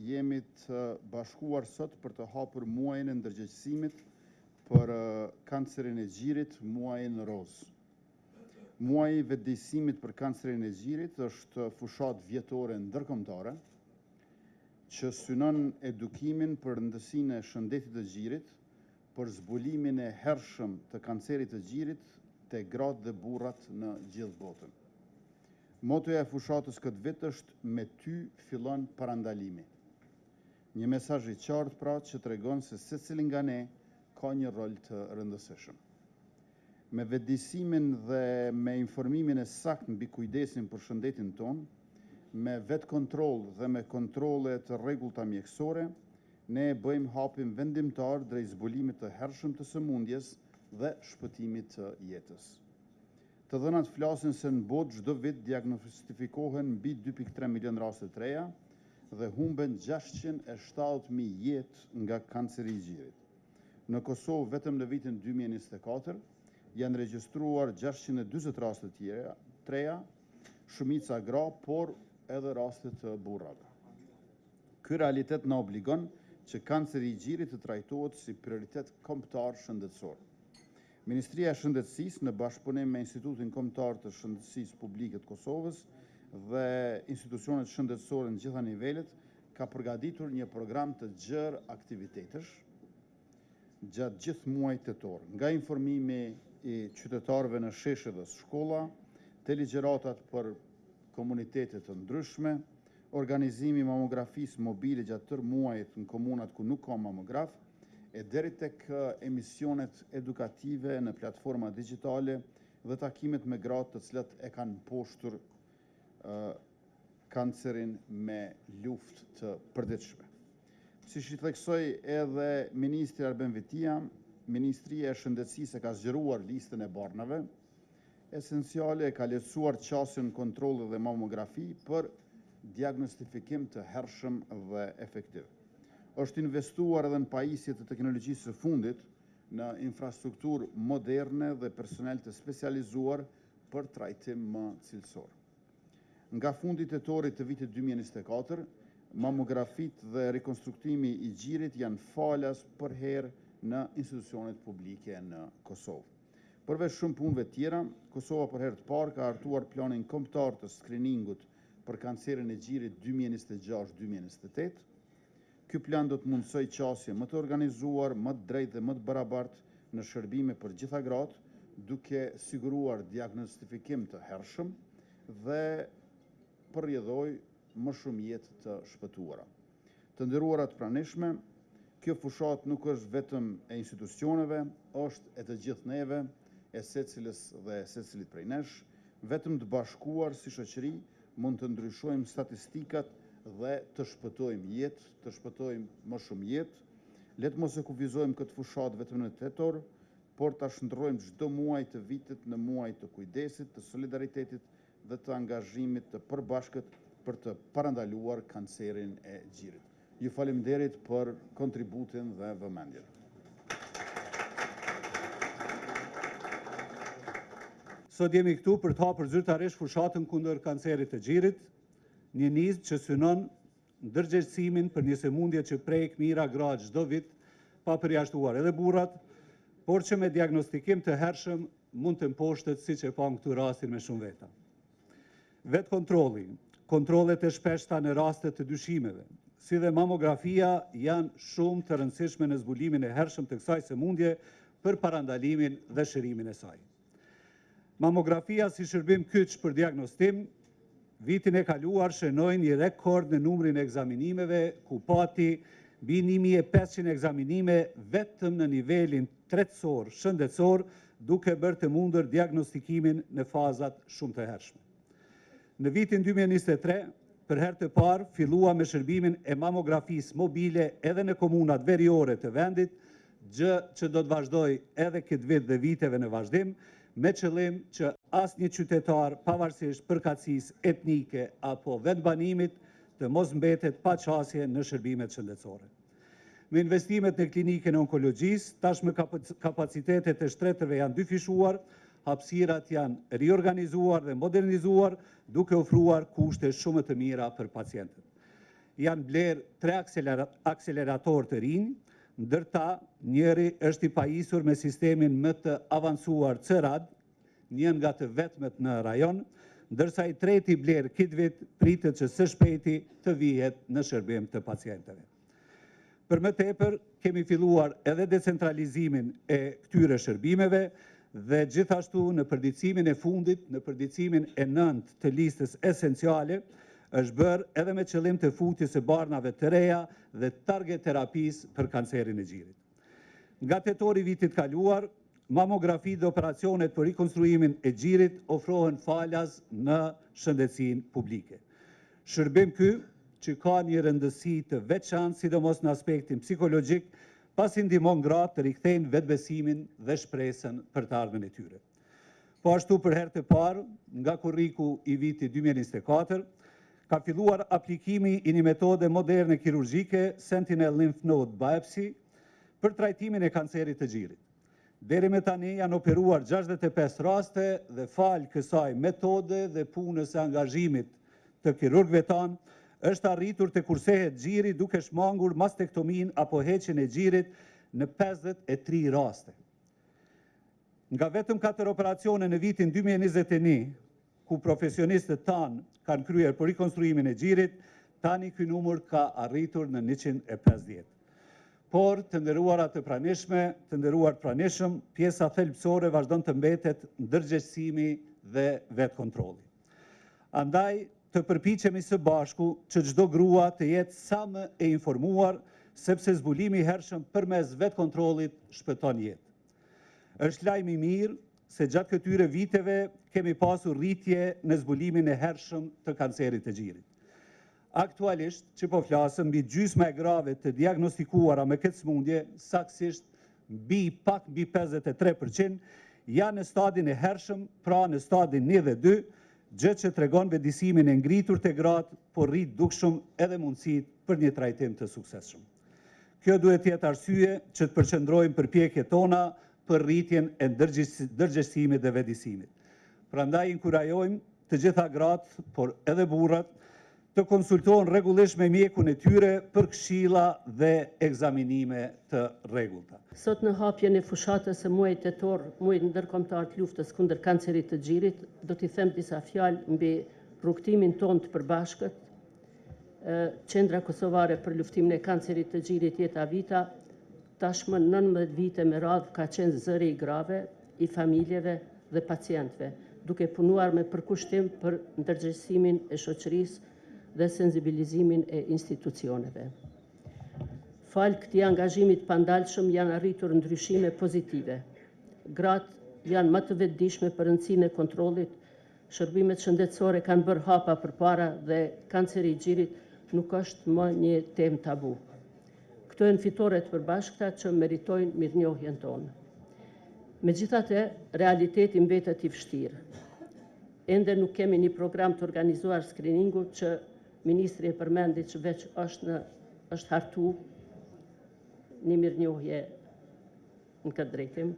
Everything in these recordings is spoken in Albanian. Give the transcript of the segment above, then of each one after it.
jemi të bashkuar sot për të hapur muajin e ndërgjegjësimit për kancerin e gjirit, muajin roz. Muaji i vetëdijsimit për kancerin e gjirit është fushat vjetore ndërkombëtare që synon edukimin për rëndësinë e shëndetit të gjirit, për zbulimin e hershëm të kancerit të gjirit te gratë dhe burrat në gjithë botën. Motoja e fushatës këtë vit është "Me ty fillon parandalimi". Një mesazh i qartë pra që tregon se secili nga ne ka një rol të rëndësishëm. Me vetëdijsimin dhe me informimin e saktë mbi kujdesin për shëndetin ton, me vetkontroll dhe me kontrolle të rregullta mjekësore, ne bëjmë hapin vendimtar drejt zbulimit të hershëm të sëmundjes dhe shpëtimit të jetës. Të dhënat flasin se në botë çdo vit diagnostifikohen mbi 2.3 milion raste të reja dhe humben 670.000 jetë nga kanceri i gjirit. Në Kosovë, vetëm në vitin 2024, janë regjistruar 640 raste të reja, shumica gra, por edhe raste të burrave. Ky realitet na obligon që kanceri i gjirit të trajtohet si prioritet kombëtar shëndetësor. Ministria e Shëndetësisë në bashkëpunim me Institutin Kombëtar të Shëndetësisë Publike të Kosovës dhe institucionet shëndetësore në gjitha nivelet ka përgatitur një program të gjerë aktivitetesh gjatë gjithë muajit tetor, nga informimi i qytetarëve në sheshe dhe shkolla, te ligjëratat për komunitete të ndryshme, organizimi i mamografisë mobile gjatë tërë muajit në komunat ku nuk ka mamograf, e deri tek emisionet edukative në platforma digjitale dhe takimet me gratë të cilat e kanë mposhtur kancerin me luftë të përditshme. Siç i theksoi edhe Ministri Arben Vitia, Ministria e Shëndetësisë ka zgjeruar listën e barnave esenciale, ka lehtësuar qasjen kontrolle dhe mamografi për diagnostifikim të hershëm dhe efektiv. Është investuar edhe në pajisje të teknologjisë së fundit në infrastrukturë moderne dhe personel të specializuar për trajtim më cilësor. Nga fundi tetorit të vitit 2024, mamografit dhe rekonstruktimi i gjirit janë falas për herë në institucionet publike në Kosovë. Përveç shumë punëve tjera, Kosova për herë të parë ka hartuar planin kombëtar të skriningut për kancerin e gjirit 2026-2028. Ky plan do të mundsoj qasje më të organizuar, më të drejtë dhe më të barabartë në shërbime për gjitha gratë, duke siguruar diagnostifikim të hershëm dhe përrjedhoj më shumë jetë të shpëtuara. Të nderuarat pranishme, kjo fushat nuk është vetëm e institucioneve, është e të gjithë neve, e secilës dhe secilit prej nesh. Vetëm të bashkuar si shoqëri mund të ndryshojmë statistikat dhe të shpëtojmë jetë, të shpëtojmë më shumë jetë. Le të mos e kufizojmë këtë fushat vetëm në tetor, por ta shndërrojmë çdo muaj të vitit në muaj të kujdesit, të solidaritetit dhe të angazhimit të përbashkët për të parandaluar kancerin e gjirit. Ju faleminderit për kontributin dhe vëmendjen. Sot jemi këtu për të hapur zyrtarisht fushatën kundër kancerit të gjirit, një nizë që synon ndërgjegjësimin për një sëmundje që prek mijëra gra çdo vit, pa përjashtuar edhe burrat, por që me diagnostikim të hershëm mund të mposhtet siç e pam këtu rastin me shumë veta. Vetë kontrolli, kontrollet e shpeshta në raste të dyshimeve, si dhe mamografia janë shumë të rëndësishme në zbulimin e hershëm të kësaj sëmundje për parandalimin dhe shërimin e saj. Mamografia si shërbim kyç për diagnostim, vitin e kaluar shënoi një rekord në numrin e ekzaminimeve, ku pati mbi 1500 ekzaminime vetëm në nivelin tretësor shëndetësor, duke bërë të mundur diagnostikimin në fazat shumë të hershme. Në vitin 2023, për herë të parë, fillua me shërbimin e mamografisë mobile edhe në komunat veriore të vendit, gjë që do të vazhdoj edhe këtë vit dhe viteve në vazhdim, me qëllim që asnjë qytetar, pavarësisht përkatësisë etnike apo vendbanimit, të mos mbetet pa qasje në shërbimet shëndetësore. Me investimet në klinikën e onkologjisë, tashmë kapacitetet e shtretërve janë dyfishuar, hapësirat janë riorganizuar dhe modernizuar, duke ofruar kushte shumë të mira për pacientët. janë blerë 3 akselerator të rinj, ndërta njëri është i pajisur me sistemin më të avancuar CRAD, një nga të vetmet në rajon, ndërsa i treti blerë Kitvit pritet që së shpejti të vihet në shërbim të pacientëve. Për më tepër, kemi filluar edhe decentralizimin e këtyre shërbimeve dhe gjithashtu në përditësimin e fundit, në përditësimin e 9 të listës esenciale, është bërë edhe me qëllim të futjes së barnave të reja dhe target terapis për kancerin e gjirit. Nga tetori vitit kaluar, mamografi dhe operacionet për rikonstruimin e gjirit ofrohen falas në shëndetësinë publike. Shërbim ky, që ka një rëndësi të veçantë, sidomos në aspektin psikologjik, pasi ndihmon gratë të rikthejnë vetbesimin dhe shpresën për të ardhmen e tyre. Po ashtu për herë të parë, nga kurriku i vitit 2024, ka filluar aplikimi i një metode moderne kirurgjike, Sentinel Lymph Node Biopsy, për trajtimin e kancerit të gjirit. Deri me tani janë operuar 65 raste dhe falë kësaj metode dhe punës e angazhimit të kirurgëve tanë, është arritur të kursehet gjiri duke shmangur mastektomin apo heqjen e gjirit në 53 raste. Nga vetëm 4 operacione në vitin 2021, ku profesionistët tanë kanë kryer për rikonstruimin e gjirit, tani ky numër ka arritur në 150. Por, të nderuarat të pranishme, të nderuar pranishëm, pjesa thelbësore vazhdon të mbetet ndërgjegjësimi dhe vetkontrolli. Andaj, të përpiqemi së bashku që çdo grua të jetë sa më e informuar, sepse zbulimi i hershëm përmes vetkontrollit shpëton jetë. Është lajm i mirë se gjatë këtyre viteve kemi pasur rritje në zbulimin e hershëm të kancerit të gjirit. Aktualisht, që po flasëm, mbi gjysma e grave të diagnostikuara me këtë sëmundje, saktësisht pak mbi 53%, janë në stadin e hershëm, pra në stadin 1 dhe 2, gjë që tregon vetëdijsimin e ngritur të gratë, por rrit dukshëm edhe mundësitë për një trajtim të suksesshëm. Kjo duhet të jetë arsye që të përqendrojmë përpjekjet tona për rritjen e ndërgjegjësimit dhe vetëdijsimit. Prandaj inkurajojmë të gjitha gratë, por edhe burrat, të konsultohen rregullisht me mjekun e tyre për këshilla dhe ekzaminime të rregullta. Sot në hapjen e fushatës së muajit tetor, muajit ndërkombëtar të luftës kundër kancerit të gjirit, do t'i them disa fjalë mbi rrugtimin tonë të përbashkët. Qendra Kosovare për luftimin e kancerit të gjirit Jeta Vita, tashmë 19 vite me radhë ka qenë zëri i grave, i familjeve dhe pacientëve, duke punuar me përkushtim për ndërgjegjësimin e shoqërisë dhe sensibilizimin e institucioneve. Falë këtij angazhimit pandalshëm janë arritur ndryshime pozitive. Gratë janë më të vetëdijshme për rëndësinë e kontrollit, shërbimet shëndetësore kanë bërë hapa përpara dhe kanceri i gjirit nuk është më një temë tabu. Këto janë fitore të përbashkëta që meritojnë mirënjohjen tonë. Megjithatë, realiteti mbetet i vështirë. Ende nuk kemi një program të organizuar skriningu që Ministri e përmendi që veç është hartu një mirënjohje në këtë drejtim,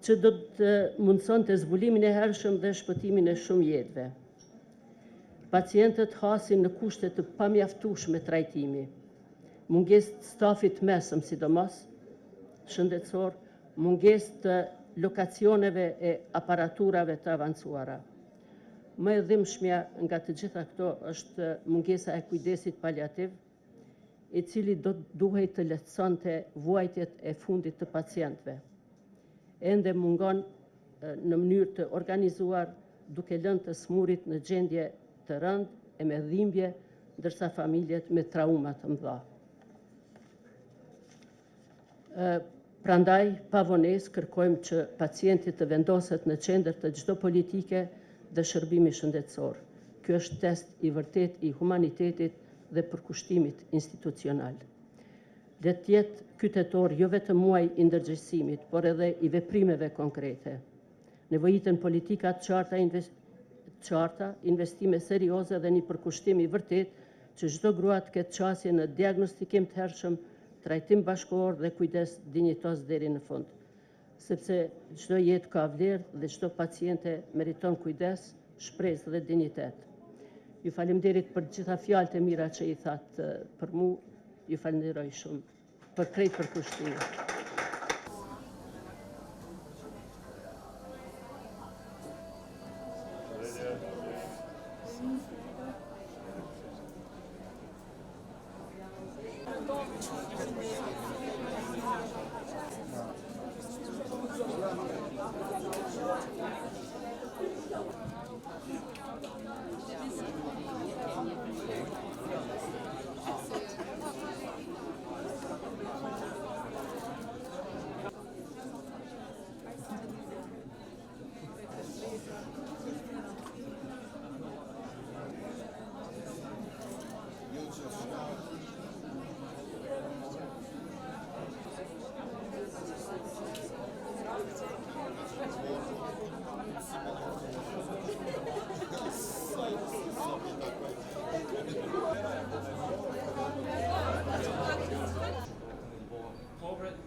që do të mundëson të zbulimin e hershëm dhe shpëtimin e shumë jetëve. Pacientët hasin në kushte të pamjaftueshme trajtimi, mungesë të stafit mesëm sidomos, shëndetësor, mungesë të lokacioneve e aparaturave të avancuara. Më e dhimbshmja nga të gjitha këto është mungesa e kujdesit paliativ, i cili duhej të lehtësonte vuajtjet e fundit të pacientëve. Ende mungon në mënyrë të organizuar, duke lënë të smurit në gjendje të rëndë e me dhimbje, ndërsa familjet me trauma të mëdha. Prandaj, pavonesë kërkojmë që pacientit të vendoset në qendër të çdo politike dhe shërbimi shëndetësor. Ky është test i vërtet i humanitetit dhe përkushtimit institucional. Le të jetë ky tetor jo vetëm muaj i ndërgjegjësimit, por edhe i veprimeve konkrete. Nevojiten politika të qarta, investime serioze dhe një përkushtim i vërtet që çdo grua të ketë qasje në diagnostikim të hershëm, trajtim bashkëkohor dhe kujdes dinjitos deri në fund. Sepse çdo jetë ka vlerë dhe çdo paciente meriton kujdes, shpresë dhe dinjitet. Ju falemderit për gjitha fjalët e mira që i thatë për mu, ju falenderoj shumë për krejt për kushtimin.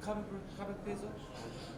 Cover peso.